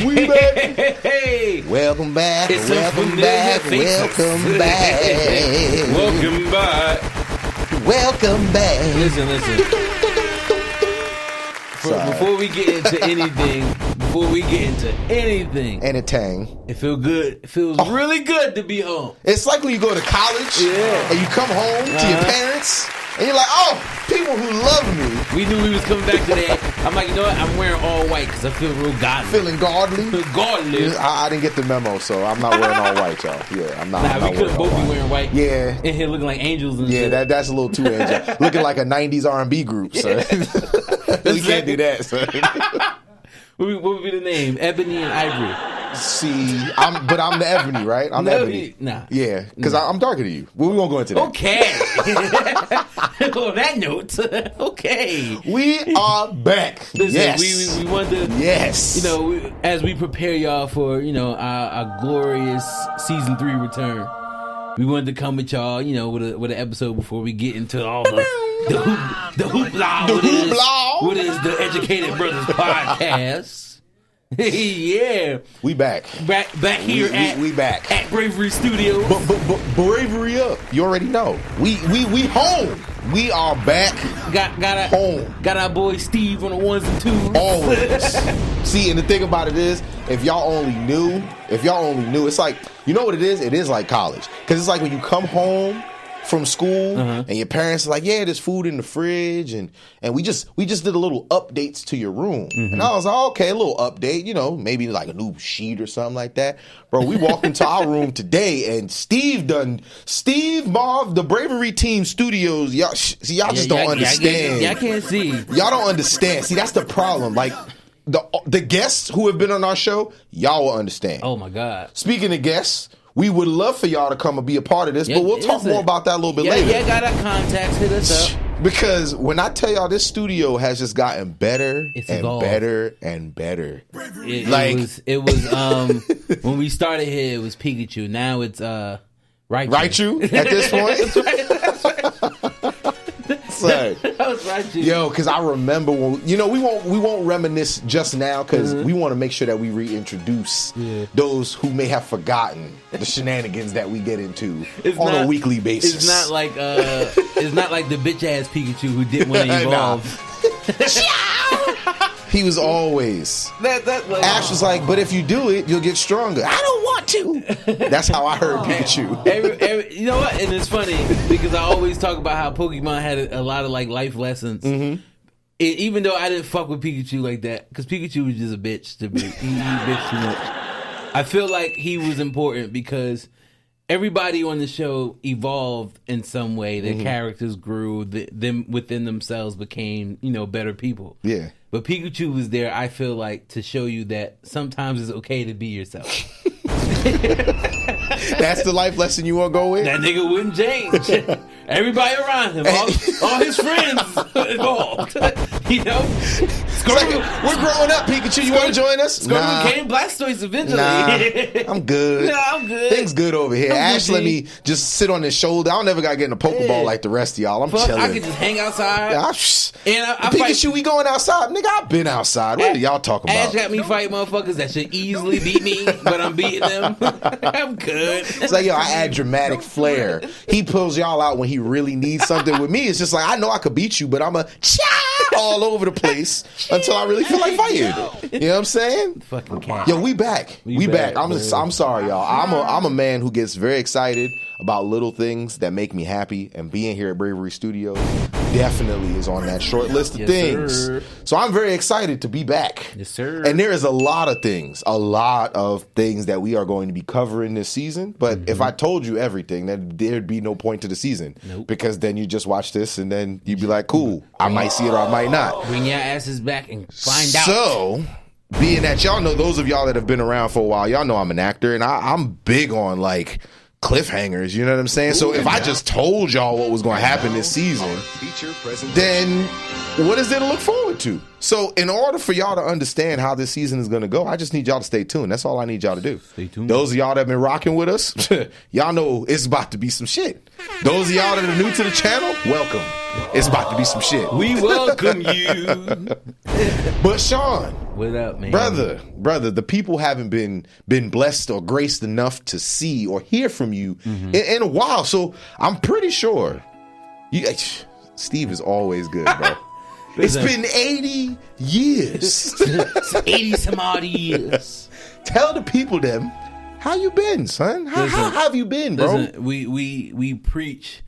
We back. Hey. Welcome back. It's Welcome back. Welcome back. Welcome back. Welcome back. Listen. Before we get into anything, Anything. it feels good. It feels really good to be home. It's like when you go to college and you come home to your parents and you're like, oh, people who love me. We knew we was coming back today. I'm like, you know what? I'm wearing all white because I feel real godly. Feeling godly. Godly. I didn't get the memo, so I'm not wearing all white, y'all. Yeah, I'm not. We couldn't both be wearing white. Yeah. In here looking like angels and shit. Yeah, that's a little too angel. Looking like a 90s R&B group, so. We can't do that, so. What would be the name? Ebony and Ivory. See, I'm the Ebony, right? I'm the Ebony. Nah. Yeah, because I'm darker than you. Well, we won't go into that. Okay. On that note, okay. We are back. Listen, yes. we wanted to, yes. you know, as we prepare y'all for, you know, our glorious season 3 return, we wanted to come with y'all, you know, with an episode before we get into all the hoopla. What is the Educated Brothers podcast? Yeah, we back here we back at Bravery Studios. Bravery up. You already know. We home. We are back. Got home. Got our boy Steve on the 1s and 2s. Always. See, and the thing about it is, if y'all only knew, it's like, you know what it is? It is like college, because it's like when you come home from school and your parents are like, yeah, there's food in the fridge, and we just did a little updates to your room. And I was like, okay, a little update, you know, maybe like a new sheet or something like that. Bro, we walked into our room today and Steve Marv, the Bravery Team Studios, y'all just don't understand. Y'all can't see. Y'all don't understand. See, that's the problem. Like, the guests who have been on our show, y'all will understand. Oh my God. Speaking of guests, we would love for y'all to come and be a part of this, but we'll talk more about that a little bit later. Yeah, got our contacts. Hit us up. Because when I tell y'all, this studio has just gotten better better and better. It was when we started here, it was Pikachu. Now it's Raichu at this point. Son. That was Raichu. Yo, because I remember when, you know, we won't reminisce just now, because we want to make sure that we reintroduce those who may have forgotten the shenanigans that we get into on a weekly basis. It's not like the bitch ass Pikachu who didn't want to evolve. He was always. Ash was like, but if you do it, you'll get stronger. I don't want to. That's how I heard Pikachu. You know what? And it's funny because I always talk about how Pokemon had a lot of like life lessons. Even though I didn't fuck with Pikachu like that, because Pikachu was just a bitch to me. He bitched too much. I feel like he was important because everybody on the show evolved in some way. Their characters grew. Them within themselves became, you know, better people. Yeah. But Pikachu was there, I feel like, to show you that sometimes it's okay to be yourself. That's the life lesson you want to go with? That nigga wouldn't change. Everybody around him, all his friends involved. You know? We're growing up, Pikachu. You want to join us? Squirtle became Blastoise eventually. I'm good. I'm good. Things good over here. Ash let me just sit on his shoulder. I don't never got to get in a Pokeball like the rest of y'all. I'm chilling. I can just hang outside. I Pikachu, we going outside? Nigga, I've been outside. What are y'all talking about? Ash got me fighting motherfuckers that should easily beat me, but I'm beating them. I'm good. It's like, yo, I add dramatic flair. He pulls y'all out when he really needs something. With me, it's just like, I know I could beat you, but I'm a all over the place until I really feel like fighting. You know what I'm saying? Fucking cat. Yo, we back. We back. I'm sorry, y'all. I'm a man who gets very excited about little things that make me happy, and being here at Bravery Studios definitely is on that short list of things. Sir. So I'm very excited to be back. Yes, sir. And there is a lot of things that we are going to be covering this season. But if I told you everything, then there'd be no point to the season. Nope. Because then you just watch this and then you'd be like, cool, I might see it or I might not. Bring your asses back and find out. So, being that y'all know, those of y'all that have been around for a while, y'all know I'm an actor, and I'm big on like cliffhangers, you know what I'm saying? So if I just told y'all what was going to happen this season, then what is there to look forward to? So in order for y'all to understand how this season is going to go, I just need y'all to stay tuned. That's all I need y'all to do. Stay tuned. Those of y'all that have been rocking with us, y'all know it's about to be some shit. Those of y'all that are new to the channel, welcome. It's about to be some shit. We welcome you. But Sean, what up, man? Brother, the people haven't been blessed or graced enough to see or hear from you in a while. So I'm pretty sure Steve is always good, bro. It's been 80 years. 80 some odd years. Tell the people them how you been, son. How have you been, bro? Listen, we preach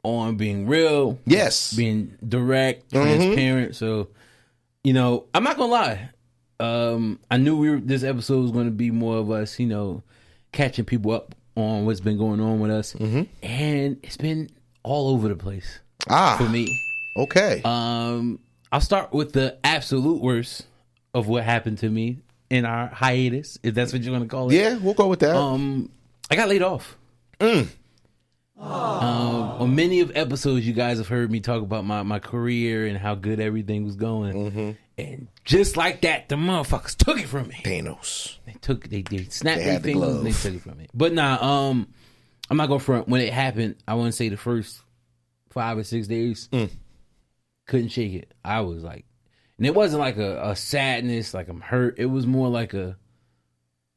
on being real. Yes. Being direct, transparent. So, I'm not gonna lie. I knew this episode was gonna be more of us, catching people up on what's been going on with us. And it's been all over the place for me. Okay. I'll start with the absolute worst of what happened to me in our hiatus, if that's what you want to call it. Yeah, we'll go with that. I got laid off. On many of episodes, you guys have heard me talk about my career and how good everything was going. And just like that, the motherfuckers took it from me. Thanos. They snapped their fingers and they took it from me. But I'm not going to front. When it happened, I want to say the first 5 or 6 days, couldn't shake it. I was like, and it wasn't like a sadness, like I'm hurt. It was more like a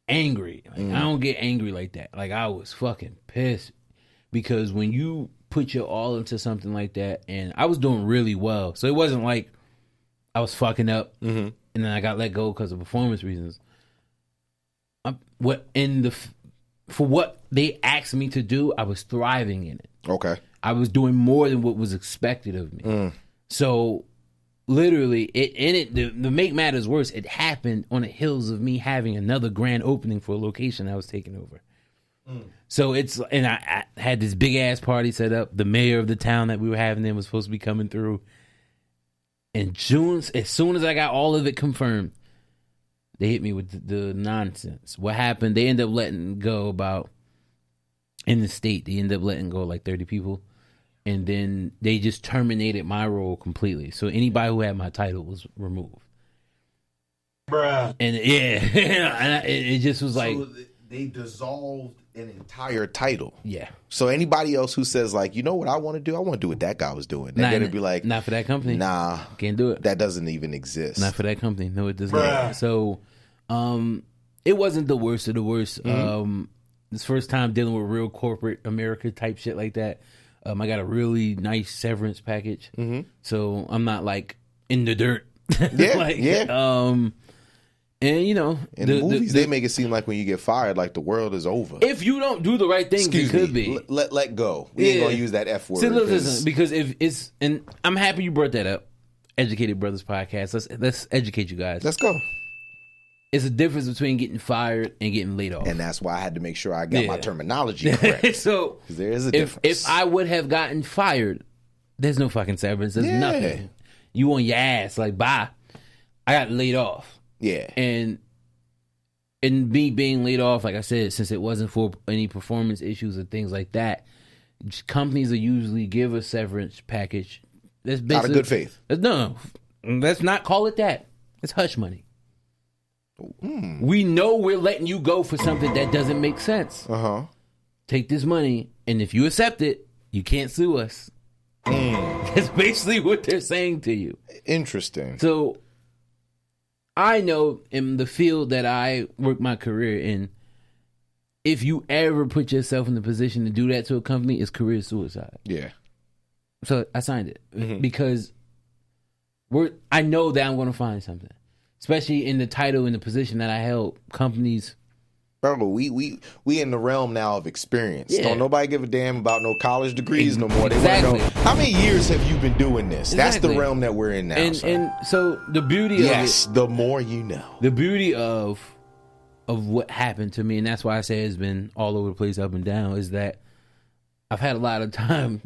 angry. Like, I don't get angry like that. Like, I was fucking pissed because when you put your all into something like that, and I was doing really well, so it wasn't like I was fucking up and then I got let go because of performance reasons. For what they asked me to do, I was thriving in it. Okay. I was doing more than what was expected of me. So literally, to make matters worse, it happened on the heels of me having another grand opening for a location I was taking over. So I had this big ass party set up. The mayor of the town that we were having then was supposed to be coming through. In June, as soon as I got all of it confirmed, they hit me with the nonsense. What happened? They ended up letting go in the state. They ended up letting go like 30 people. And then they just terminated my role completely. So anybody who had my title was removed. Bruh. And it just was like... So they dissolved an entire title. Yeah. So anybody else who says like, you know what I want to do? I want to do what that guy was doing. They're going to be like... Not for that company. Nah. Can't do it. That doesn't even exist. Not for that company. No, it does not. So it wasn't the worst of the worst. This first time dealing with real corporate America type shit like that. I got a really nice severance package, so I'm not like in the dirt. And in the movies they make it seem like when you get fired, like the world is over. If you don't do the right things, it could be. Let go. We ain't gonna use that F word. See, listen, because if it's, and I'm happy you brought that up. Educated Brothers Podcast. Let's educate you guys. Let's go. It's a difference between getting fired and getting laid off. And that's why I had to make sure I got my terminology correct. So there is a difference. If I would have gotten fired, there's no fucking severance. There's nothing. You on your ass, like, bye. I got laid off. Yeah. And me being laid off, like I said, since it wasn't for any performance issues or things like that, companies will usually give a severance package. That's out of good faith. No, let's not call it that. It's hush money. We know we're letting you go for something that doesn't make sense. Take this money, and if you accept it, you can't sue us. That's basically what they're saying to you. Interesting. So I know in the field that I work my career in, if you ever put yourself in the position to do that to a company, it's career suicide. Yeah. So I signed it because I know that I'm going to find something. Especially in the title and the position that I held, companies. Bro, we in the realm now of experience. Don't nobody give a damn about no college degrees no more. They want to know, how many years have you been doing this? That's the realm that we're in now. And so the beauty of it, the more you know. The beauty of what happened to me, and that's why I say it's been all over the place, up and down, is that I've had a lot of time.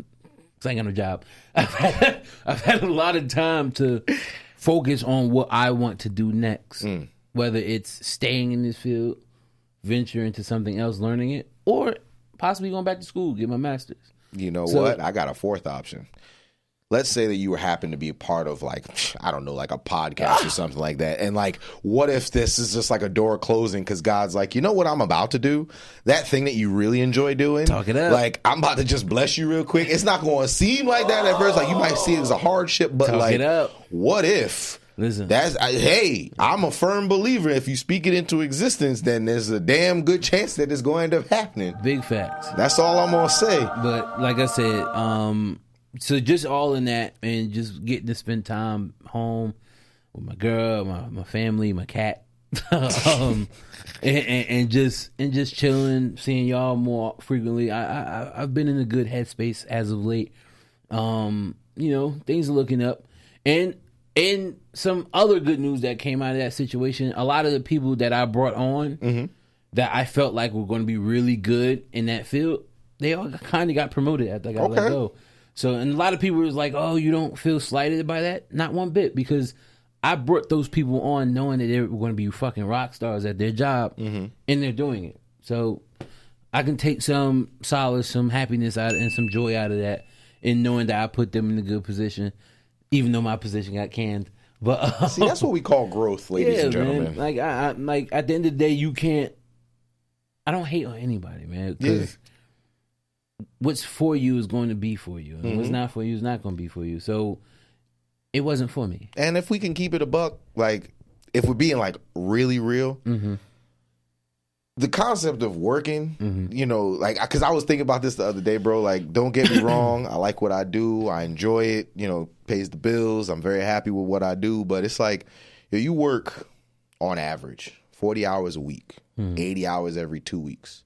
I ain't got no job. I've had a lot of time to focus on what I want to do next, whether it's staying in this field, venture into something else, learning it, or possibly going back to school, get my master's. You know what? I got a fourth option. let's say that you happen to be a part of like, I don't know, like a podcast or something like that. And like, what if this is just like a door closing because God's like, you know what I'm about to do? That thing that you really enjoy doing. Talk it up. Like, I'm about to just bless you real quick. It's not going to seem like that at first. Like, you might see it as a hardship, but Talk like, it up. What if? Listen. Hey, I'm a firm believer. If you speak it into existence, then there's a damn good chance that it's going to end up happening. Big facts. That's all I'm going to say. But like I said, so just all in that and just getting to spend time home with my girl, my family, my cat, and just chilling, seeing y'all more frequently. I've been in a good headspace as of late. Things are looking up, and some other good news that came out of that situation. A lot of the people that I brought on that I felt like were going to be really good in that field, they all kind of got promoted after I got let go. So, and a lot of people was like, oh, you don't feel slighted by that? Not one bit, because I brought those people on knowing that they were going to be fucking rock stars at their job, and they're doing it. So, I can take some solace, some happiness out and some joy out of that in knowing that I put them in a good position, even though my position got canned. But see, that's what we call growth, ladies and gentlemen. Man. Like, I like at the end of the day, you can't. I don't hate on anybody, man. Because what's for you is going to be for you, and what's not for you is not going to be for you. So it wasn't for me. And if we can keep it a buck, like if we're being like really real, the concept of working, like, because I was thinking about this the other day, bro. Like, don't get me wrong, I like what I do, I enjoy it. Pays the bills. I'm very happy with what I do. But it's like, you work on average 40 hours a week, 80 hours every 2 weeks,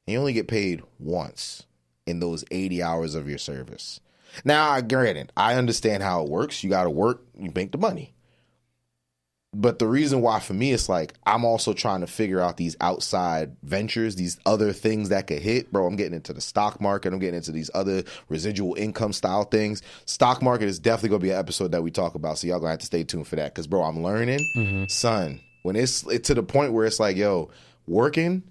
and you only get paid once in those 80 hours of your service. Now, granted, I understand how it works. You got to work, you make the money. But the reason why for me, it's like, I'm also trying to figure out these outside ventures, these other things that could hit. Bro, I'm getting into the stock market. I'm getting into these other residual income style things. Stock market is definitely going to be an episode that we talk about. So y'all going to have to stay tuned for that. Because, bro, I'm learning. Son, when it's to the point where it's like, yo, working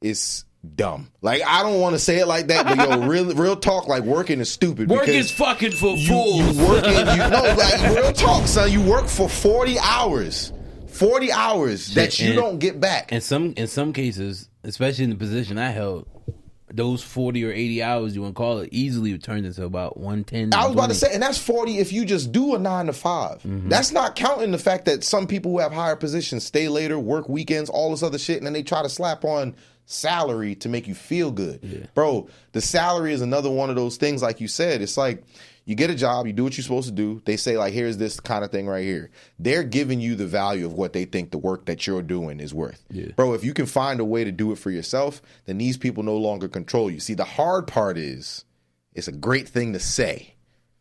is dumb. Like, I don't want to say it like that, but yo, real talk, like, working is stupid. Work is fucking for fools. Real talk, son. You work for 40 hours. 40 hours that you don't get back. In some cases, especially in the position I held, those 40 or 80 hours, you want to call it, easily turned into about 110. I was about to say, and that's 40 if you just do a 9 to 5. That's not counting the fact that some people who have higher positions stay later, work weekends, all this other shit, and then they try to slap on salary to make you feel good. Bro, the salary is another one of those things, like you said. It's like, you get a job, you do what you're supposed to do. They say, like, here's this kind of thing right here. They're giving you the value of what they think the work that you're doing is worth. Bro, if you can find a way to do it for yourself, then these people no longer control you. See, the hard part is, it's a great thing to say.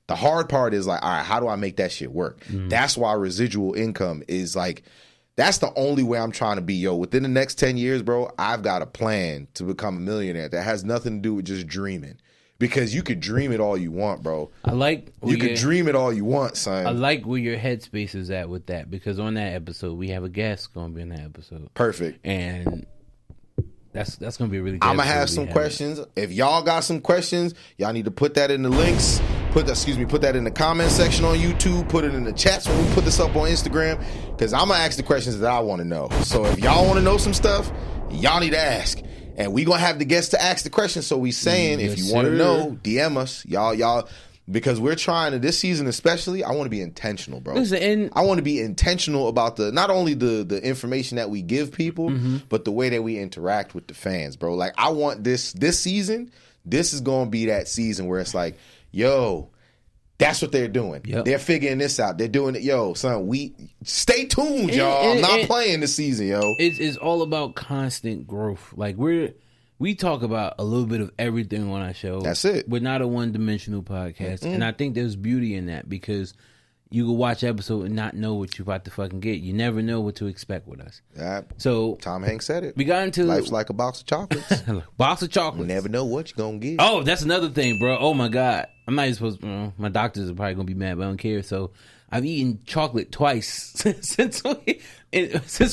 The hard part is like, all right, how do I make that shit work? That's why residual income is like, that's the only way I'm trying to be. Yo, within the next 10 years, bro, I've got a plan to become a millionaire that has nothing to do with just dreaming. Because you could dream it all you want, bro. You could dream it all you want, son. I like where your headspace is at with that, because on that episode, we have a guest going to be in that episode. Perfect. And that's going to be a really good I'm going to have some questions. If y'all got some questions, y'all need to put that in the links. Put that in the comment section on YouTube. Put it in the chats when we put this up on Instagram. Because I'm going to ask the questions that I want to know. So if y'all want to know some stuff, y'all need to ask. And we going to have the guests to ask the questions. So we saying, if you want to know, DM us. Y'all, because we're trying to, this season especially, I want to be intentional, bro. Listen, I want to be intentional about not only the information that we give people, but the way that we interact with the fans, bro. Like, I want this season, this is going to be that season where it's like, yo, that's what they're doing. They're figuring this out. They're doing it. Yo, son, stay tuned, y'all. I'm not playing this season, yo. It's all about constant growth. Like, we talk about a little bit of everything on our show. That's it. We're not a one-dimensional podcast. And I think there's beauty in that, because you can watch episode and not know what you're about to fucking get. You never know what to expect with us. So Tom Hanks said it. We got into life's like a box of chocolates. Box of chocolates. You never know what you're gonna get. Oh, that's another thing, bro. Oh my God, I'm not even supposed to. My doctors are probably gonna be mad, but I don't care. So I've eaten chocolate twice since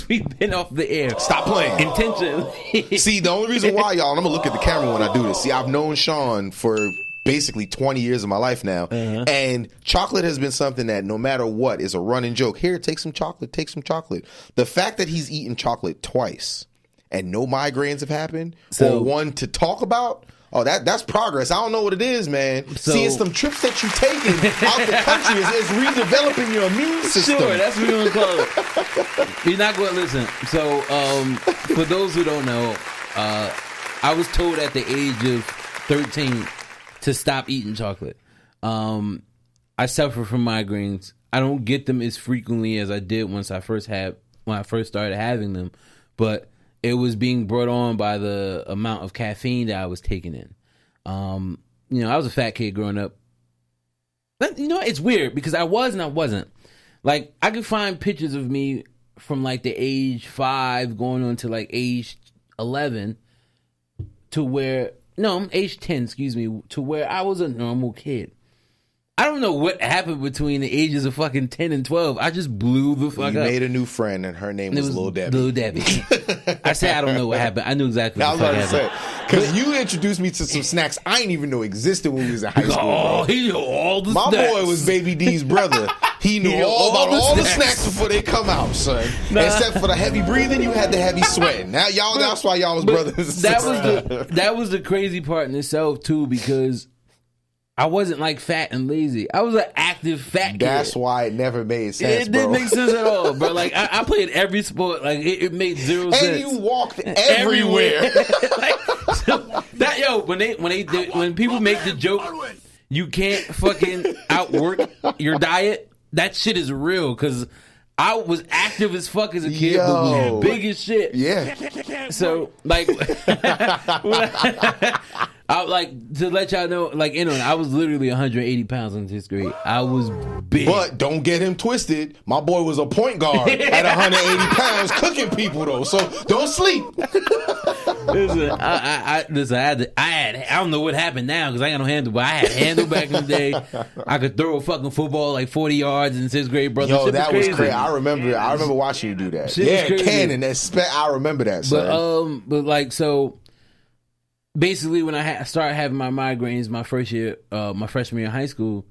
we've been off the air. Stop playing. Intentionally. See, the only reason why, y'all, and I'm gonna look at the camera when I do this. See, I've known Sean for basically 20 years of my life now. And chocolate has been something that no matter what is a running joke. Here, take some chocolate, take some chocolate. The fact that he's eaten chocolate twice and no migraines have happened or one to talk about, oh, that's progress. I don't know what it is, man. So, see, it's some trips that you're taking out the country. It's redeveloping your immune system. Sure, that's what we're going to call it. You're not going to listen. So, for those who don't know, I was told at the age of 13 to stop eating chocolate. I suffer from migraines. I don't get them as frequently as I did when I first started having them, but it was being brought on by the amount of caffeine that I was taking in. I was a fat kid growing up. But, it's weird because I was and I wasn't. Like, I could find pictures of me from like the age 5 going on to like age 11 to where, age 10, to where I was a normal kid. I don't know what happened between the ages of fucking 10 and 12. I just blew the fuck up. You made a new friend, and her name was Lil Debbie. Lil Debbie. I said I don't know what happened. I knew exactly what happened. Because you introduced me to some snacks I didn't even know existed when we was in high school. Oh, he knew all the snacks. My boy was Baby D's brother. He knew all about all the snacks before they come out, son. Except for the heavy breathing, you had the heavy sweating. Now that's why y'all was brothers and sisters. That was the crazy part in itself, too, because I wasn't like fat and lazy. I was an active fat kid. That's why it never made sense, It didn't make sense at all, bro. Like, I played every sport. Like, it made zero sense. And you walked everywhere. When people make the joke, you can't fucking outwork your diet, that shit is real, because I was active as fuck as a kid, but was big as shit. Yeah. So, like, I like to let y'all know, like, I was literally 180 pounds in 6th grade. I was big. But don't get him twisted. My boy was a point guard at 180 pounds cooking people, though. So don't sleep. Listen, I don't know what happened now because I ain't got no handle, but I had handle back in the day. I could throw a fucking football like 40 yards in 6th grade, brother. Yo, that was crazy. I remember watching you do that. Cannon. I remember that, son. But like, so basically, when I started having my migraines my first year, my freshman year in high school,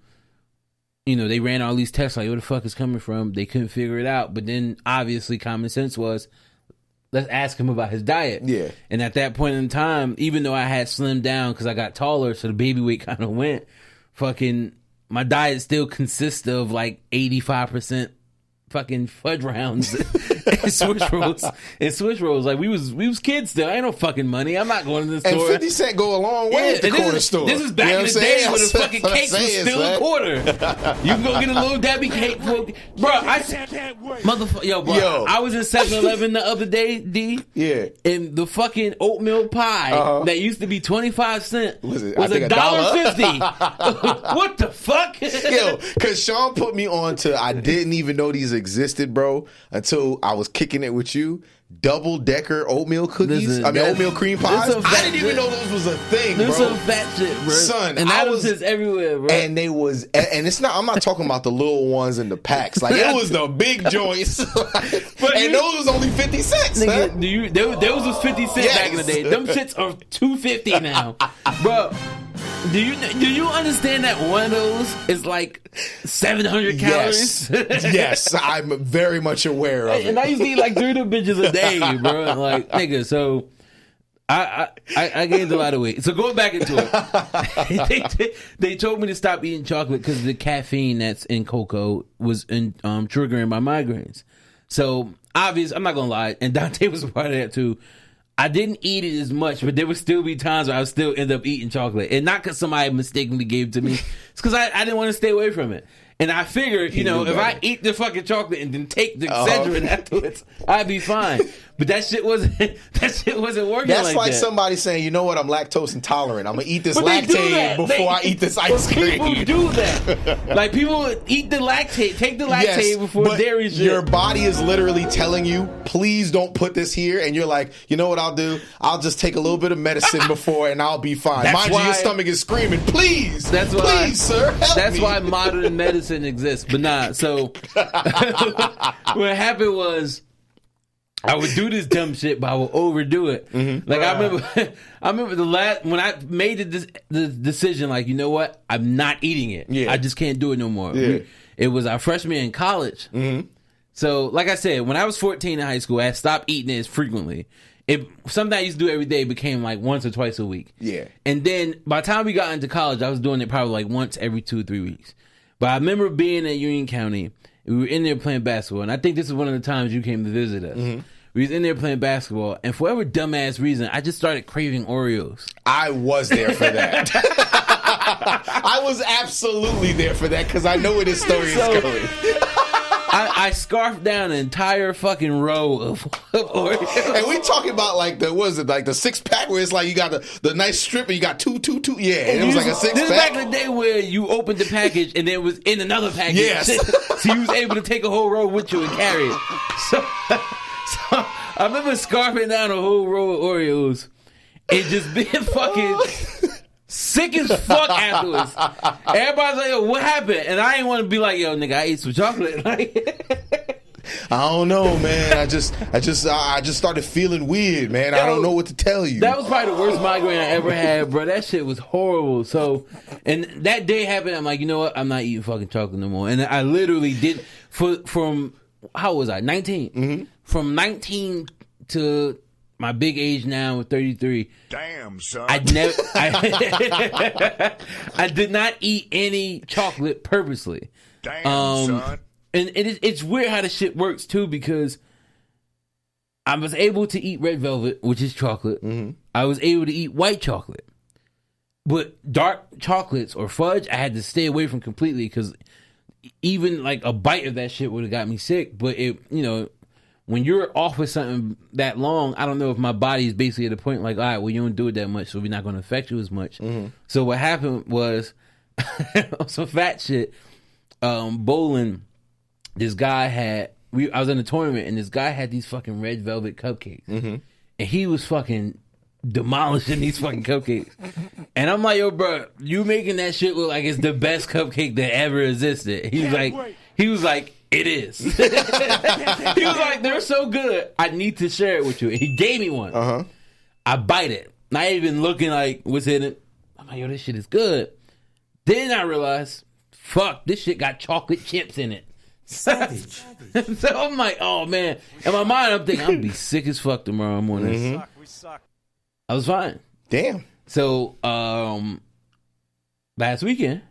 they ran all these tests like, where the fuck is coming from? They couldn't figure it out. But then, obviously, common sense was, let's ask him about his diet. Yeah. And at that point in time, even though I had slimmed down because I got taller, so the baby weight kind of went, fucking, my diet still consists of like 85% fucking fudge rounds and Swiss rolls. Like, we was kids still. I ain't no fucking money. I'm not going to the store. And 50 cent go a long way at the corner store. This is back in the day when the fucking cake was still a quarter. You can go get a little Debbie cake for, bro. I was in 7-Eleven the other day, D. Yeah. And the fucking oatmeal pie that used to be 25 cents was $1.50. What the fuck? Yo, because Sean put me on to, I didn't even know these existed, bro, until I was kicking it with you. Double-decker oatmeal cookies. Oatmeal cream pies. I didn't even know those was a thing, bro. There's some fat shit, bro. Son, and that was just everywhere, bro. And they was, and it's not, I'm not talking about the little ones in the packs. Like, it was the big joints. And those was only 50 cents. Nigga, those was 50 cents back in the day. Them shits are $2.50 now. Bro, do you understand that one of those is like 700 calories? Yes, I'm very much aware of it. And I used to eat like 3 of them bitches a day, bro. Like, nigga, so I gained a lot of weight. So going back into it, they told me to stop eating chocolate because the caffeine that's in cocoa was triggering my migraines. So obvious, I'm not gonna lie, and Dante was a part of that too. I didn't eat it as much, but there would still be times where I would still end up eating chocolate. And not because somebody mistakenly gave it to me. It's because I didn't want to stay away from it. And I figured, if I eat the fucking chocolate and then take the Excedrin afterwards, I'd be fine. But that shit wasn't working. That's like that. Somebody saying, you know what, I'm lactose intolerant. I'm gonna eat this lactate before I eat this ice cream. People do that. Like, people eat the lactate, take the lactate before dairy shit. Your body is literally telling you, please don't put this here. And you're like, you know what I'll do? I'll just take a little bit of medicine before and I'll be fine. Mind you, your stomach is screaming, please, please, sir, help me. That's why modern medicine exists. But nah, so what happened was, I would do this dumb shit, but I would overdo it. Mm-hmm. Like I remember when I made the decision. Like, you know what? I'm not eating it. Yeah. I just can't do it no more. Yeah. It was our freshman year in college. Mm-hmm. So, like I said, when I was 14 in high school, I had stopped eating it frequently. Something I used to do every day became like once or twice a week. Yeah. And then by the time we got into college, I was doing it probably like once every 2 or 3 weeks. But I remember being at Union County. We were in there playing basketball, and I think this is one of the times you came to visit us. Mm-hmm. We was in there playing basketball, and for whatever dumbass reason, I just started craving Oreos. I was there for that. I was absolutely there for that because I know where this story is going. I scarfed down an entire fucking row of Oreos. And we talking about like the 6-pack where it's like you got the nice strip and you got two. Yeah, and it was like a 6-pack. This is back in the day where you opened the package and it was in another package. Yes. So you was able to take a whole row with you and carry it. So I remember scarfing down a whole row of Oreos and just being fucking sick as fuck afterwards. Everybody's like, yo, what happened? And I ain't want to be like, yo, nigga, I ate some chocolate. I don't know, man. I just started feeling weird, man. I don't know what to tell you. That was probably the worst migraine I ever had, bro. That shit was horrible. So, and that day happened. I'm like, you know what? I'm not eating fucking chocolate no more. And I literally did from how was I? 19. Mm-hmm. From 19 to my big age now, 33. Damn, son. I did not eat any chocolate purposely. Damn, son. And it's weird how the shit works too, because I was able to eat red velvet, which is chocolate. Mm-hmm. I was able to eat white chocolate, but dark chocolates or fudge, I had to stay away from completely, because even like a bite of that shit would have got me sick. But when you're off with something that long, I don't know if my body is basically at a point like, all right, well, you don't do it that much, so we're not going to affect you as much. Mm-hmm. So what happened was some fat shit. Bowling. This guy I was in a tournament, and this guy had these fucking red velvet cupcakes. Mm-hmm. And he was fucking demolishing these fucking cupcakes. And I'm like, yo, bro, you making that shit look like it's the best cupcake that ever existed. He was like, it is. He was like, they're so good, I need to share it with you. And he gave me one. Uh-huh. I bite it, not even looking like what's in it. I'm like, yo, this shit is good. Then I realized, fuck, this shit got chocolate chips in it. Savage. So I'm like, oh man. In my mind, I'm thinking I'm gonna be sick as fuck tomorrow morning. Mm-hmm. We suck. I was fine. Damn. So last weekend,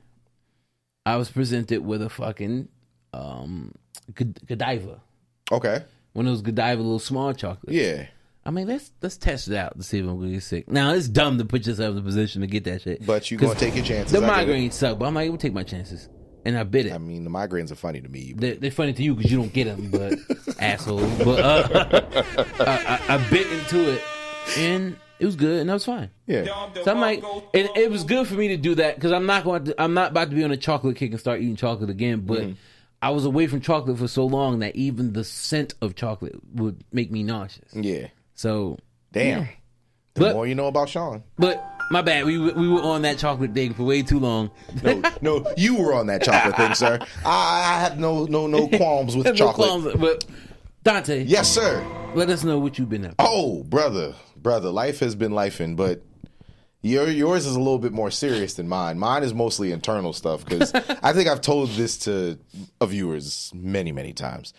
I was presented with a fucking Godiva. Okay. One of those Godiva little small chocolates. Yeah. I mean, let's test it out to see if I'm gonna get sick. Now it's dumb to put yourself in a position to get that shit, but you gonna take your chances. The migraines suck, but I'm like, I'm gonna take my chances. And I bit it. I mean, the migraines are funny to me. They're funny to you because you don't get them, but asshole. But I bit into it, and it was good, and I was fine. Yeah. So I'm like, and it was good for me to do that, because I'm not about to be on a chocolate kick and start eating chocolate again. But I was away from chocolate for so long that even the scent of chocolate would make me nauseous. Yeah. So damn. Yeah. The more you know about Sean. But my bad. We were on that chocolate thing for way too long. No, you were on that chocolate thing, sir. I have no qualms with chocolate. No qualms, but Dante. Yes, sir. Let us know what you've been up to. Oh, brother, life has been lifing, but yours is a little bit more serious than mine. Mine is mostly internal stuff, because I think I've told this to viewers many, many times.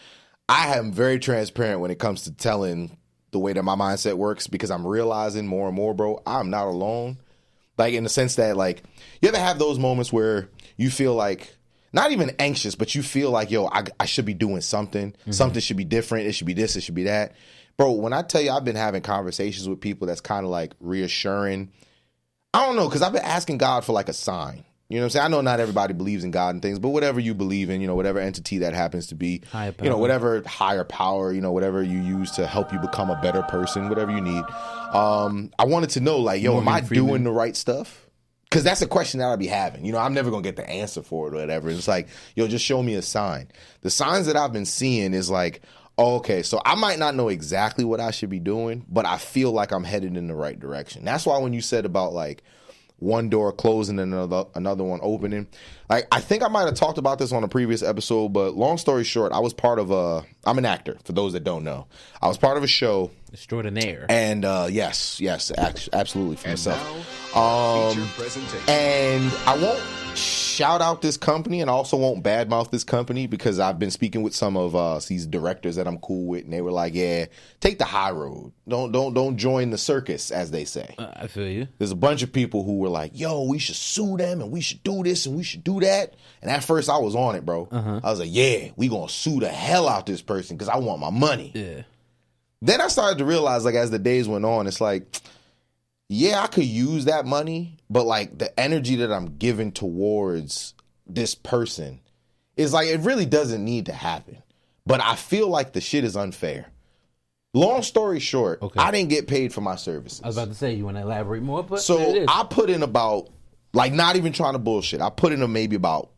I am very transparent when it comes to telling the way that my mindset works, because I'm realizing more and more, bro, I'm not alone. Like, in the sense that, like, you ever have those moments where you feel like, not even anxious, but you feel like, yo, I should be doing something. Mm-hmm. Something should be different. It should be this. It should be that. Bro, when I tell you I've been having conversations with people that's kind of like reassuring, I don't know, because I've been asking God for like a sign. You know what I'm saying? I know not everybody believes in God and things, but whatever you believe in, whatever entity that happens to be, whatever higher power, whatever you use to help you become a better person, whatever you need. I wanted to know, like, yo, am I doing the right stuff? Because that's a question that I'll be having. I'm never going to get the answer for it or whatever. It's like, yo, just show me a sign. The signs that I've been seeing is like, oh, okay, so I might not know exactly what I should be doing, but I feel like I'm headed in the right direction. That's why when you said about, like, one door closing and another one opening. Like, I think I might have talked about this on a previous episode, but long story short, I was part of I'm an actor, for those that don't know. I was part of a show. Extraordinaire. And yes, absolutely for myself. Presentation. And I won't shout out this company and I also won't badmouth this company because I've been speaking with some of these directors that I'm cool with, and they were like, yeah, take the high road. Don't join the circus, as they say. I feel you. There's a bunch of people who were like, yo, we should sue them and we should do this and we should do that. And at first I was on it, bro. I was like, yeah, we gonna sue the hell out this person because I want my money. Yeah. Then I started to realize, like, as the days went on, it's like, yeah, I could use that money, but like the energy that I'm giving towards this person is like, it really doesn't need to happen. But I feel like the shit is unfair. Long story short, okay. I didn't get paid for my services. I was about to say, you want to elaborate more? But so I put in about, like, not even trying to bullshit, I put in maybe about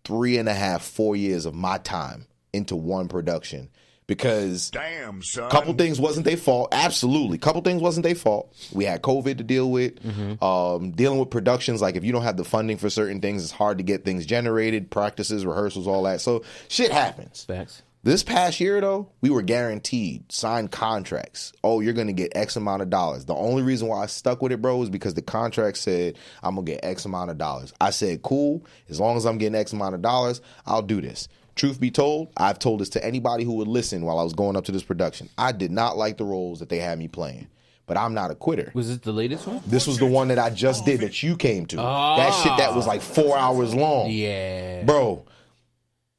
3.5, 4 years of my time into one production. Because damn, son. A couple things wasn't their fault. Absolutely. Couple things wasn't their fault. We had COVID to deal with. Dealing with productions, like if you don't have the funding for certain things, it's hard to get things generated, practices, rehearsals, all that. So shit happens. Facts. This past year, though, we were guaranteed signed contracts. Oh, you're going to get X amount of dollars. The only reason why I stuck with it, bro, is because the contract said I'm going to get X amount of dollars. I said, cool. As long as I'm getting X amount of dollars, I'll do this. Truth be told, I've told this to anybody who would listen while I was going up to this production. I did not like the roles that they had me playing, but I'm not a quitter. Was this the latest one? This was the one that I just did that you came to. That shit that was like 4 hours long. Yeah. Bro,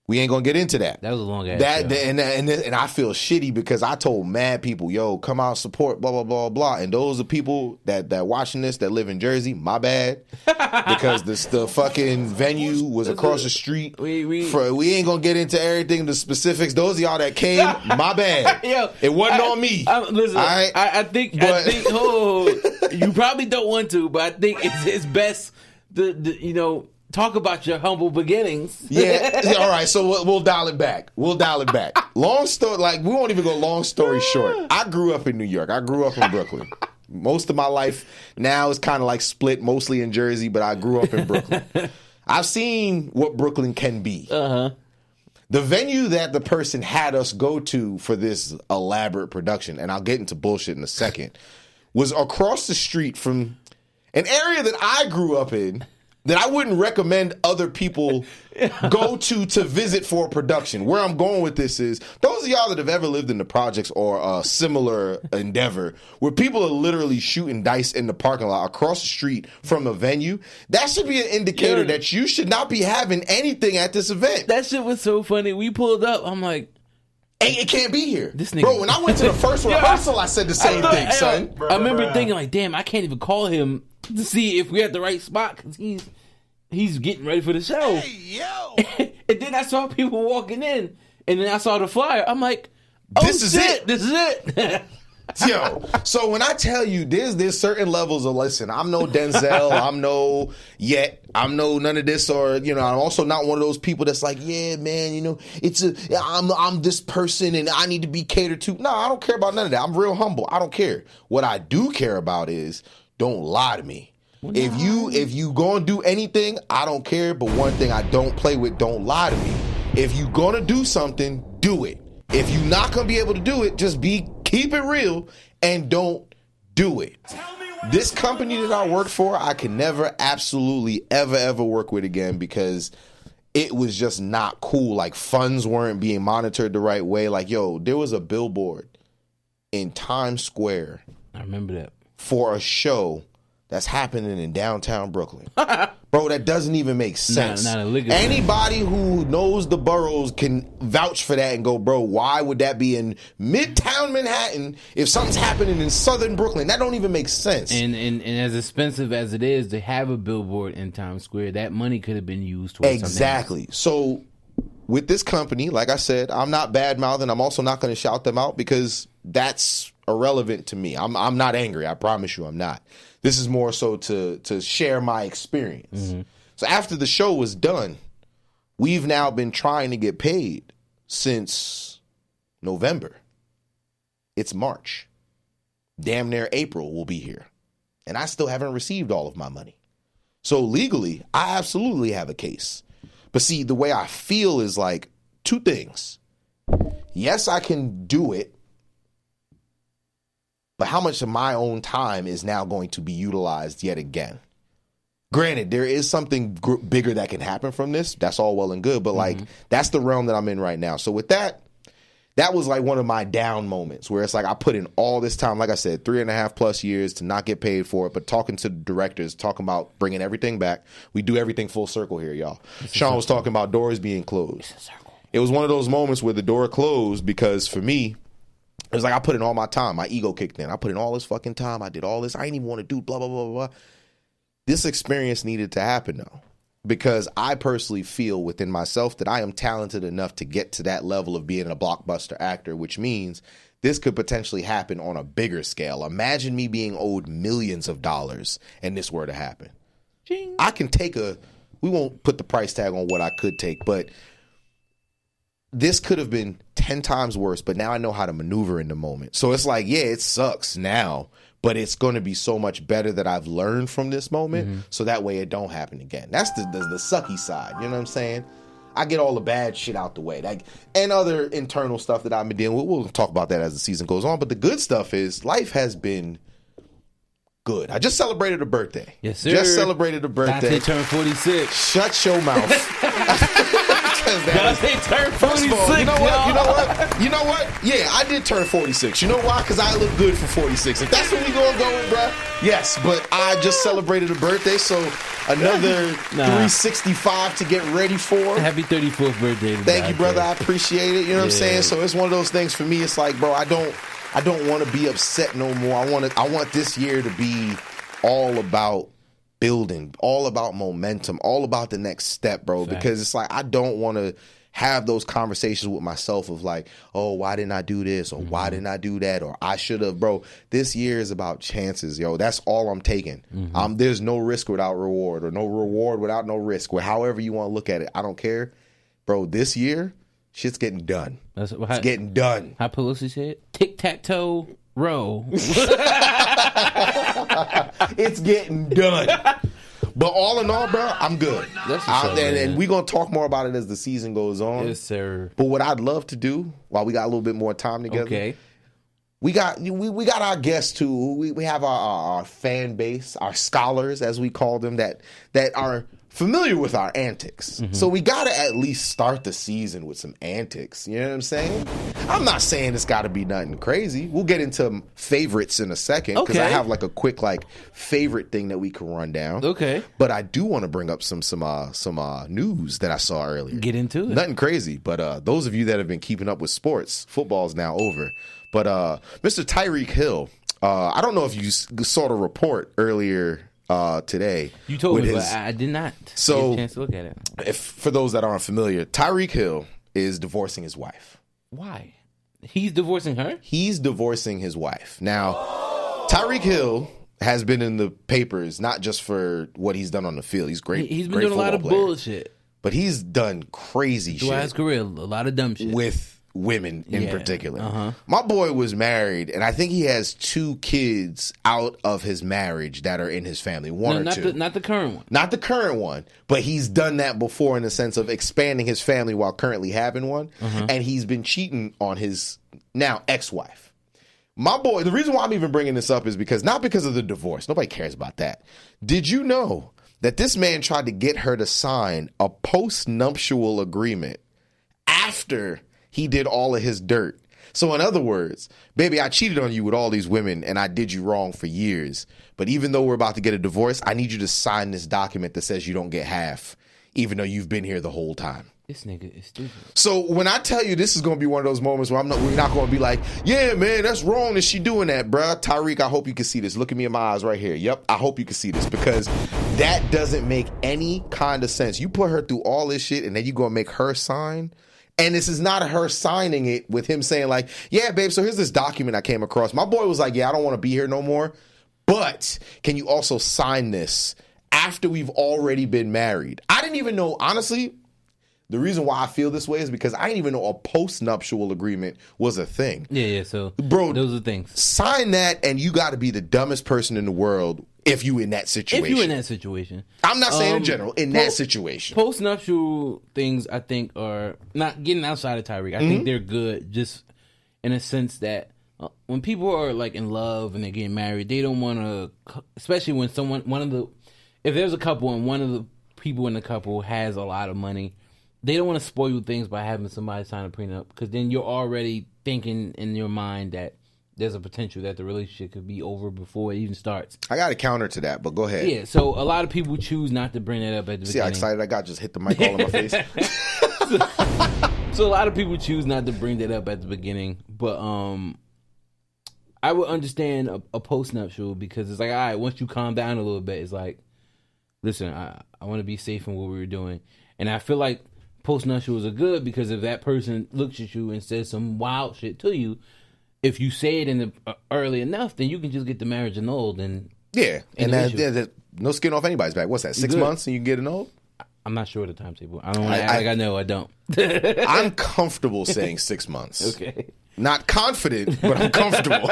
we ain't gonna get into that. That was a long ass show. And I feel shitty because I told mad people, yo, come out, support, blah, blah, blah, blah. And those are people that watching this that live in Jersey, my bad. Because the fucking venue was across the street. We ain't gonna get into everything, the specifics. Those of y'all that came, my bad. Yo, it wasn't on me. Listen, right? I think you probably don't want to, but I think it's best to talk about your humble beginnings. Yeah. All right. So we'll dial it back. Long story, like, we won't even go long story short. I grew up in New York. I grew up in Brooklyn. Most of my life now is kind of like split, mostly in Jersey, but I grew up in Brooklyn. I've seen what Brooklyn can be. The venue that the person had us go to for this elaborate production, and I'll get into bullshit in a second, was across the street from an area that I grew up in that I wouldn't recommend other people go to visit for a production. Where I'm going with this is, those of y'all that have ever lived in the projects or a similar endeavor where people are literally shooting dice in the parking lot across the street from a venue, that should be an indicator that you should not be having anything at this event. That shit was so funny. We pulled up. I'm like, hey, it can't be here. This nigga. Bro, when I went to the first rehearsal, I said the same thing, son. I remember thinking, like, damn, I can't even call him to see if we're at the right spot because he's getting ready for the show. Hey, yo. And then I saw people walking in, and then I saw the flyer. I'm like, oh, this is it. Yo, so when I tell you there's certain levels of, listen, I'm no Denzel, I'm no none of this, or I'm also not one of those people that's like, yeah, man, I'm this person and I need to be catered to. No, I don't care about none of that. I'm real humble. I don't care. What I do care about is, don't lie to me. Well, if you gonna do anything, I don't care. But one thing I don't play with, don't lie to me. If you gonna do something, do it. If you not gonna be able to do it, just keep it real and don't do it. This company that I worked for, I can never absolutely ever work with again because it was just not cool. Like, funds weren't being monitored the right way. Like, yo, there was a billboard in Times Square. I remember that. For a show that's happening in downtown Brooklyn. Bro, that doesn't even make sense. Anybody who knows the boroughs can vouch for that and go, bro, why would that be in Midtown Manhattan if something's happening in southern Brooklyn? That don't even make sense. And as expensive as it is to have a billboard in Times Square, that money could have been used towards exactly. So with this company, like I said, I'm not bad-mouthing. I'm also not going to shout them out because that's irrelevant to me. I'm not angry. I promise you I'm not. This is more so to share my experience. Mm-hmm. So after the show was done, we've now been trying to get paid since November. It's March. Damn near April will be here. And I still haven't received all of my money. So legally, I absolutely have a case. But see, the way I feel is like two things. Yes, I can do it. But how much of my own time is now going to be utilized yet again? Granted, there is something bigger that can happen from this. That's all well and good. But like, that's the realm that I'm in right now. So with that, that was like one of my down moments where it's like I put in all this time, like I said, 3.5+ years to not get paid for it. But talking to the directors, talking about bringing everything back. We do everything full circle here, y'all. Sean was talking about doors being closed. It was one of those moments where the door closed because for me, it was like I put in all my time. My ego kicked in. I put in all this fucking time. I did all this. I didn't even want to do blah, blah, blah, blah. This experience needed to happen, though. Because I personally feel within myself that I am talented enough to get to that level of being a blockbuster actor, which means this could potentially happen on a bigger scale. Imagine me being owed millions of dollars and this were to happen. Ching. I can take we won't put the price tag on what I could take, but this could have been 10 times worse, but now I know how to maneuver in the moment. So it's like, yeah, it sucks now, but it's going to be so much better that I've learned from this moment, so that way it don't happen again. That's the sucky side, you know what I'm saying? I get all the bad shit out the way, like, and other internal stuff that I've been dealing with. We'll talk about that as the season goes on, but the good stuff is life has been good. I just celebrated a birthday. Yes, sir. Just celebrated a birthday. Dante turned 46. Shut your mouth. Dante turned 46. All, you know what? Yeah, I did turn 46. You know why? Because I look good for 46. If that's what we gonna go with, bro. Yes, but I just celebrated a birthday, so another 365 to get ready for. Happy 34th birthday. Thank you, brother. I appreciate it. You know what I'm saying? So it's one of those things for me. It's like, bro, I don't want to be upset no more. I want this year to be all about building, all about momentum, all about the next step, bro. Fact. Because it's like I don't want to have those conversations with myself of like, oh, why didn't I do this? Or why didn't I do that? Or I should have, bro. This year is about chances, yo. That's all I'm taking. There's no risk without reward, or no reward without no risk. Or however you want to look at it, I don't care, bro. This year, shit's getting done. It's getting done. How Pelosi said, tic-tac-toe row. It's getting done. But all in all, bro, I'm good. And we're going to talk more about it as the season goes on. Yes, sir. But what I'd love to do, while we got a little bit more time together, we got our guests too. We have our fan base, our scholars, as we call them, that are familiar with our antics. So we got to at least start the season with some antics. You know what I'm saying? I'm not saying it's got to be nothing crazy. We'll get into favorites in a second because I have like a quick favorite thing that we can run down. Okay. But I do want to bring up some news that I saw earlier. Get into it. Nothing crazy, but those of you that have been keeping up with sports, football's now over. But Mr. Tyreek Hill, I don't know if you saw the report earlier today. You told me, but I did not get a chance to look at it. For those that aren't familiar, Tyreek Hill is divorcing his wife. Why? He's divorcing her? He's divorcing his wife. Now, Tyreek Hill has been in the papers, not just for what he's done on the field. He's great. He's been doing a lot of bullshit. But he's done crazy shit. Throughout his career, a lot of dumb shit. With women in particular. My boy was married, and I think he has 2 kids out of his marriage that are in his family. One or two. Not the current one. Not the current one, but he's done that before in the sense of expanding his family while currently having one. And he's been cheating on his now ex-wife. My boy, the reason why I'm even bringing this up is not because of the divorce. Nobody cares about that. Did you know that this man tried to get her to sign a post-nuptial agreement after he did all of his dirt? So in other words, baby, I cheated on you with all these women and I did you wrong for years. But even though we're about to get a divorce, I need you to sign this document that says you don't get half, even though you've been here the whole time. This nigga is stupid. So when I tell you this is going to be one of those moments where we're not going to be like, yeah, man, that's wrong that she doing that, bruh. Tyreek, I hope you can see this. Look at me in my eyes right here. Yep, I hope you can see this because that doesn't make any kind of sense. You put her through all this shit and then you going to make her sign. And this is not her signing it with him saying like, yeah, babe, so here's this document I came across. My boy was like, yeah, I don't want to be here no more. But can you also sign this after we've already been married? I didn't even know, honestly, The reason why I feel this way is because I didn't even know a post-nuptial agreement was a thing. Yeah. So, bro, those are things. Sign that, and you got to be the dumbest person in the world if you in that situation. If you in that situation, I'm not saying in general. In that situation, post-nuptial things, I think, are not getting outside of Tyreek. I think they're good, just in a sense that when people are like in love and they're getting married, they don't want to, especially when if there's a couple and one of the people in the couple has a lot of money, they don't want to spoil things by having somebody sign a prenup, because then you're already thinking in your mind that there's a potential that the relationship could be over before it even starts. I got a counter to that, but go ahead. Yeah, so a lot of people choose not to bring that up at the beginning. See how excited I got? Just hit the mic all in my face. So a lot of people choose not to bring that up at the beginning, but I would understand a post-nuptial, because it's like, all right, once you calm down a little bit, it's like, listen, I want to be safe in what we were doing. And I feel like post-nuptials are good, because if that person looks at you and says some wild shit to you, if you say it in the early enough, then you can just get the marriage annulled. And there's no skin off anybody's back. What's that, 6 months and you can get annulled? I'm not sure of the timetable. I don't want to act like I know. I don't. I'm comfortable saying 6 months. Okay. Not confident, but I'm comfortable.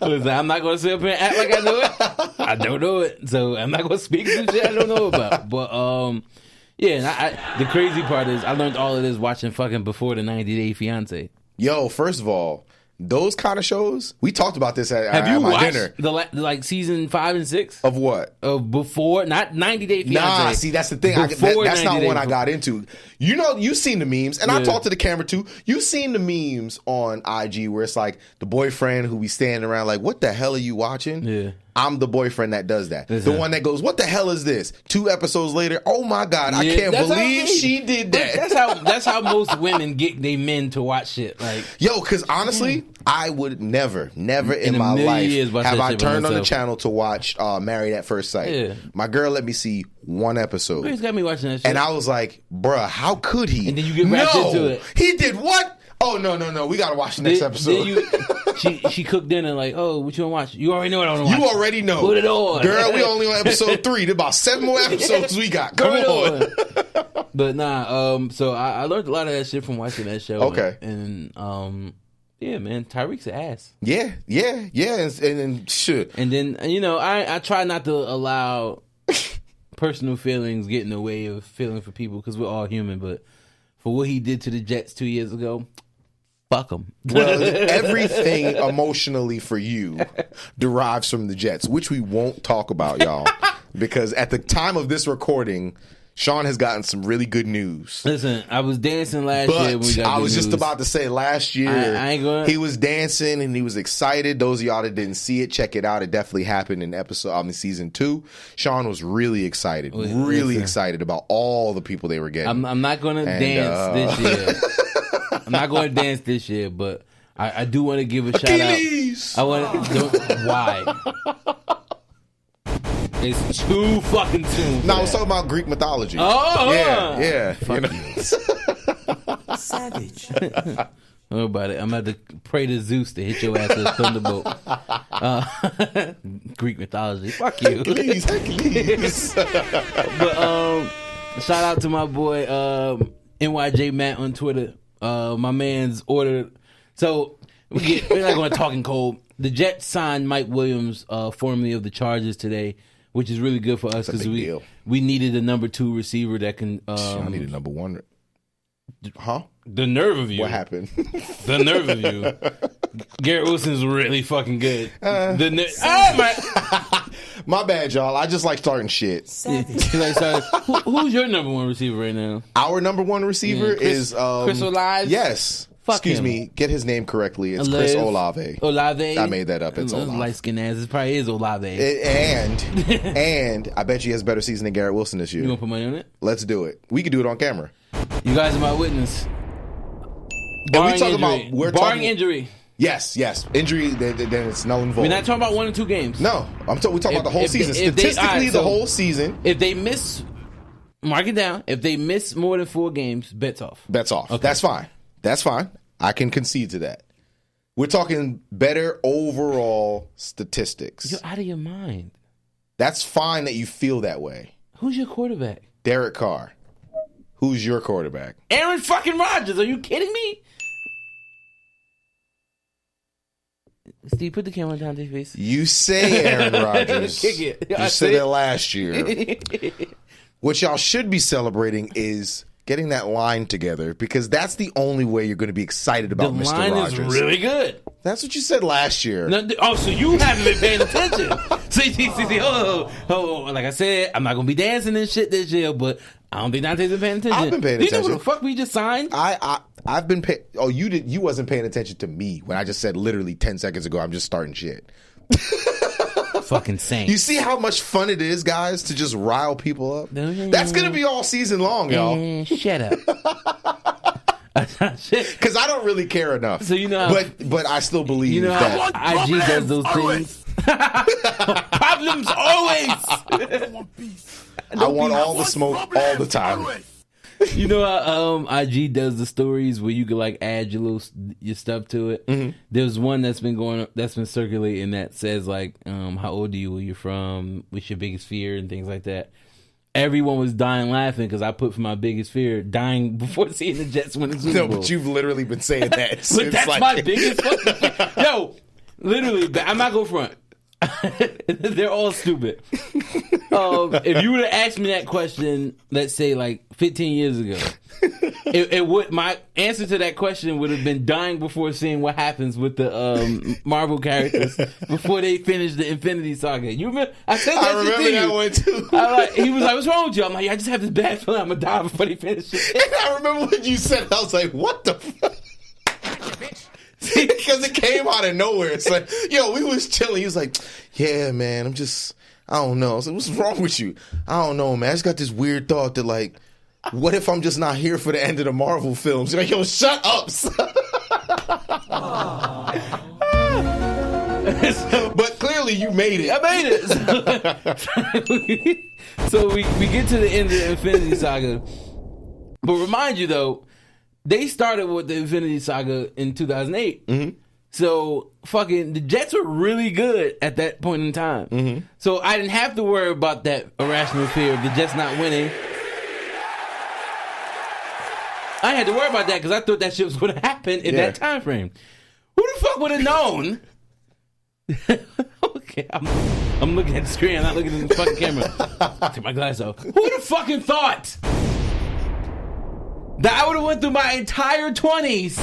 Listen, I'm not going to sit up here and act like I know it. I don't know it. So I'm not going to speak some shit I don't know about. But, yeah, the crazy part is I learned all of this watching fucking Before the 90 Day Fiance. Yo, first of all, those kind of shows, we talked about this at Have you my watched dinner. like season 5 and 6? Of what? Of Before, not 90 Day Fiance. Nah, see, that's the thing. That's not one I got into. You know, you've seen the memes, and I talked to the camera too. You've seen the memes on IG where it's like the boyfriend who be standing around like, what the hell are you watching? Yeah. I'm the boyfriend that does that. The one that goes, what the hell is this? 2 episodes later, oh my God, I can't believe she did that. That's how most women get they men to watch shit. Like, yo, because honestly, I would never in my life have I turned on the channel to watch Married at First Sight. Yeah. My girl let me see 1 episode. He's got me watching that shit. And I was like, bruh, how could he? And then you get wrapped into it. He did what? Oh, no. We got to watch the next episode. She cooked dinner like, oh, what you want to watch? You already know what I want to watch. You already know. Put it on. Girl, we only on episode 3. There's about 7 more episodes we got. Come on. But nah, so I learned a lot of that shit from watching that show. Okay. And yeah, man, Tyreek's an ass. Yeah. And shit. And then, you know, I try not to allow personal feelings get in the way of feeling for people, because we're all human, but for what he did to the Jets 2 years ago, fuck him. Well, everything emotionally for you derives from the Jets, which we won't talk about, y'all, because at the time of this recording, Sean has gotten some really good news. Listen, I was dancing last year when we got I was just about to say last year he was dancing and he was excited. Those of y'all that didn't see it, check it out. It definitely happened in season 2. Sean was really excited, excited about all the people they were getting. I'm not going to dance this year. I'm not going to dance this year, but I do want to give a Achilles! shout out. Why? It's too fucking soon. No, I was talking about Greek mythology. Oh, yeah. Fuck you. Savage. Don't worry about it. I'm about to pray to Zeus to hit your ass with a thunderbolt. Greek mythology. Fuck you. Hercules. But shout out to my boy NYJ Matt on Twitter. My man's ordered. So we're not going to talk in cold. The Jets signed Mike Williams, formerly of the Chargers, today, which is really good for us because we needed a number 2 receiver that can. I needed number 1. Huh? The nerve of you. What happened? The nerve of you. Garrett Wilson's really fucking good. My bad, y'all. I just like starting shit. Who's your number 1 receiver right now? Our number 1 receiver is Chris Olave. Yes. Excuse me. Get his name correctly. It's Chris Olave. Olave. I made that up. It's Olave. Light skinned ass. It probably is Olave. And I bet you he has a better season than Garrett Wilson this year. You want to put money on it? Let's do it. We can do it on camera. You guys are my witness. Barring injury. Yes. Injury, then it's null and void. We're not talking about 1 or 2 games. No. We talking about the whole season. Statistically, the whole season. If they miss, mark it down. If they miss more than 4 games, bets off. Bets off. Okay. That's fine. I can concede to that. We're talking better overall statistics. You're out of your mind. That's fine that you feel that way. Who's your quarterback? Derek Carr. Who's your quarterback? Aaron fucking Rodgers. Are you kidding me? Steve, put the camera on Dante's face. You say Aaron Rodgers. Kick it. You said that last year. What y'all should be celebrating is getting that line together, because that's the only way you're going to be excited about Mr. The line Rodgers. is really good. That's what you said last year. No, so you haven't been paying attention. See, like I said, I'm not going to be dancing and shit this year, but I don't think Dante's been paying attention. I've been paying attention. attention. You know what the fuck we just signed? I've been paying. Oh, you wasn't paying attention to me when I just said literally 10 seconds ago I'm just starting shit. Fucking same. You see how much fun it is, guys, to just rile people up? That's going to be all season long, y'all. Shut up. Because I don't really care enough. So you know, but I still believe you know that how IG does those things. Problems always. I want all the smoke all the time. You know how IG does the stories where you can like add your stuff to it. Mm-hmm. There's one that's been circulating that says like, how old are you? Where you're from? What's your biggest fear and things like that. Everyone was dying laughing because I put for my biggest fear dying before seeing the Jets win the Super Bowl. No, but you've literally been saying that. But that's my biggest fucking fear. Yo, literally, I'm not going front. They're all stupid. If you would have asked me that question, let's say like 15 years ago, my answer to that question would have been dying before seeing what happens with the Marvel characters before they finish the Infinity Saga. You remember? I said that I remember that one too. He was like, "What's wrong with you?" I'm like, "I just have this bad feeling I'm gonna die before they finish it." And I remember when you said it, I was like, "What the fuck?" Because it came out of nowhere. It's like, yo, we was chilling. He was like, yeah, man, I don't know. I was like, what's wrong with you? I don't know, man. I just got this weird thought that, like, what if I'm just not here for the end of the Marvel films? You're like, yo, shut up, son. But clearly you made it. I made it. So we get to the end of the Infinity Saga. But remind you, though, they started with the Infinity Saga in 2008. Mm-hmm. So fucking the Jets were really good at that point in time. Mm-hmm. So I didn't have to worry about that irrational fear of the Jets not winning. I had to worry about that because I thought that shit was going to happen in that time frame. Who the fuck would have known? Okay, I'm looking at the screen. I'm not looking at the fucking camera. Take my glass off. Who would have fucking thought that I would have went through my entire 20s,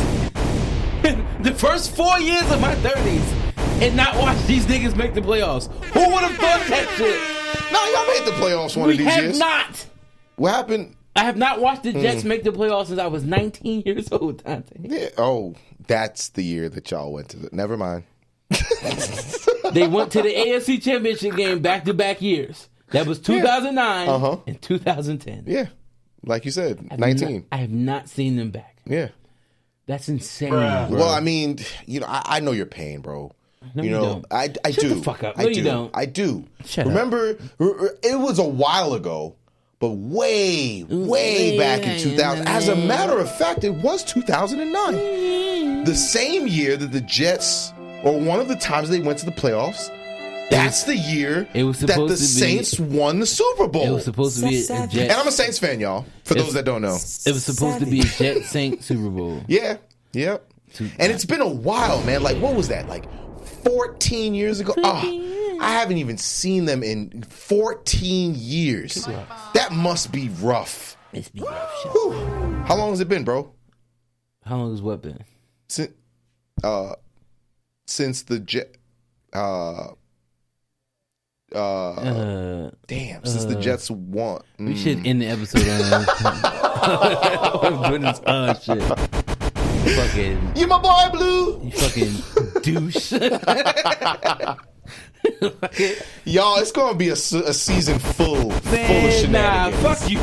the first 4 years of my 30s, and not watched these niggas make the playoffs? Who would have thought that shit? No, y'all made the playoffs one of these years. We have not. What happened? I have not watched the Jets make the playoffs since I was 19 years old, Dante. Yeah. Oh, that's the year that y'all went to never mind. They went to the AFC Championship game back-to-back years. That was 2009 and 2010. Yeah. Like you said, 19. I have not seen them back. Yeah. That's insane, bro. Well, I mean, you know, I know your pain, bro. No, you know, don't. I Shut do. the fuck up. No, you don't. I do. Shut Remember, it was a while ago, but way back in 2000. As a matter of fact, it was 2009. The same year that the Jets, or one of the times they went to the playoffs, that's the year that the Saints won the Super Bowl. It was supposed to be a Jets. And I'm a Saints fan, y'all, for those that don't know. It was supposed to be a Jets-Saints Super Bowl. Yeah, yep. And it's been a while, man. Like, what was that? Like 14 years ago? Oh, I haven't even seen them in 14 years. That must be rough. It's be rough. How long has it been, bro? How long has what been? Since the Jet... since the Jets won. We should end the episode on doing this shit. Fucking, you my boy, Blue. You fucking douche. Y'all, it's gonna be a season full of shenanigans. Nah, fuck you.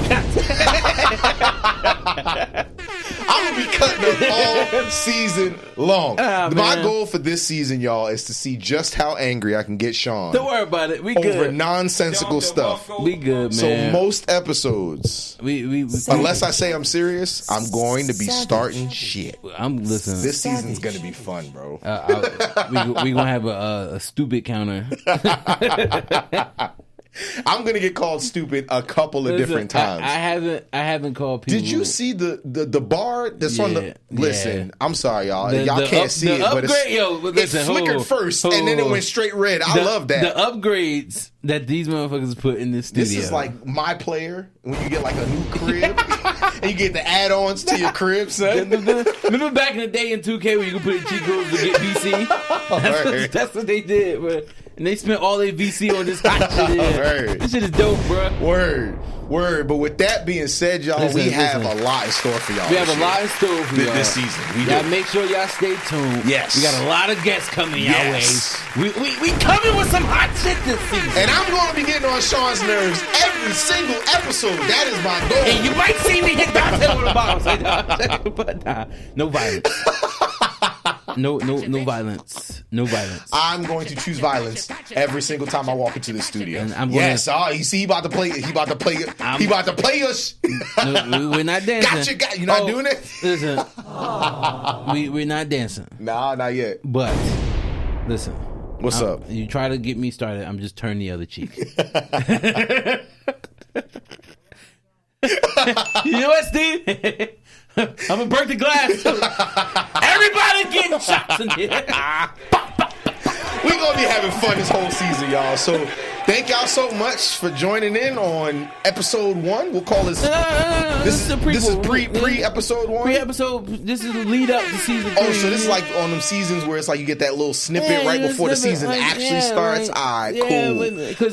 I'm gonna be cutting up all season long. My man. goal for this season, y'all, is to see just how angry I can get Sean. Don't worry about it. We over good. Nonsensical stuff. We good, man. So most episodes, we unless I say I'm serious, I'm going to be starting shit. I'm listening. This season's gonna be fun, bro. We gonna have a stupid counter. I'm gonna get called stupid a couple of different times. I haven't called people. Did you see the bar that's on the? Listen, yeah. I'm sorry, y'all. Y'all can't see it, but it flickered first, and then it went straight red. I love that. The upgrades that these motherfuckers put in this studio. This is like My Player when you get like a new crib and you get the add-ons to your crib, son. Remember back in the day in 2K when you could put in cheat codes to get VC? That's what they did, bro. And they spent all their VC on this hot shit. This shit is dope, bro. Word. But with that being said, y'all, we have a lot in store for y'all. We have a lot in store for y'all this season. We gotta do. make sure y'all stay tuned. Yes. We got a lot of guests coming your way. We coming with some hot shit this season. And I'm going to be getting on Sean's nerves every single episode. That is my goal. And you might see me hit Dante with a bottle. But nah, no violence. No violence. No violence. I'm going to choose violence every single time I walk into the studio. And I'm going you see, he about to play us. No, we're not dancing. Gotcha. You're not doing it? Listen, we're not dancing. Nah, not yet. But listen, what's up? You try to get me started, I'm just turning the other cheek. You know what, Steve? I'm gonna break the glass. Everybody getting shots in here. We're gonna be having fun this whole season, y'all. So thank y'all so much for joining in on episode 1. We'll call this. This is pre episode 1. Pre-episode. This is the lead up to season 3. Oh, so this is like on them seasons where it's like you get that little snippet right before the season actually starts. All right, cool.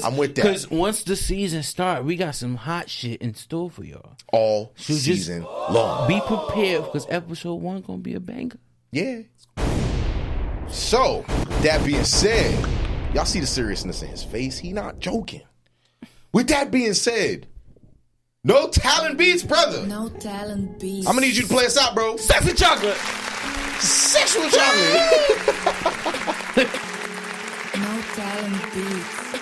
I'm with that. Because once the season starts, we got some hot shit in store for y'all. All season long. Be prepared because episode 1 gonna be a banger. Yeah. So, that being said, y'all see the seriousness in his face. He not joking. With that being said, no talent beats, brother. No talent beats. I'm gonna need you to play us out, bro. Sexy chocolate. Sexual chocolate. No talent beats.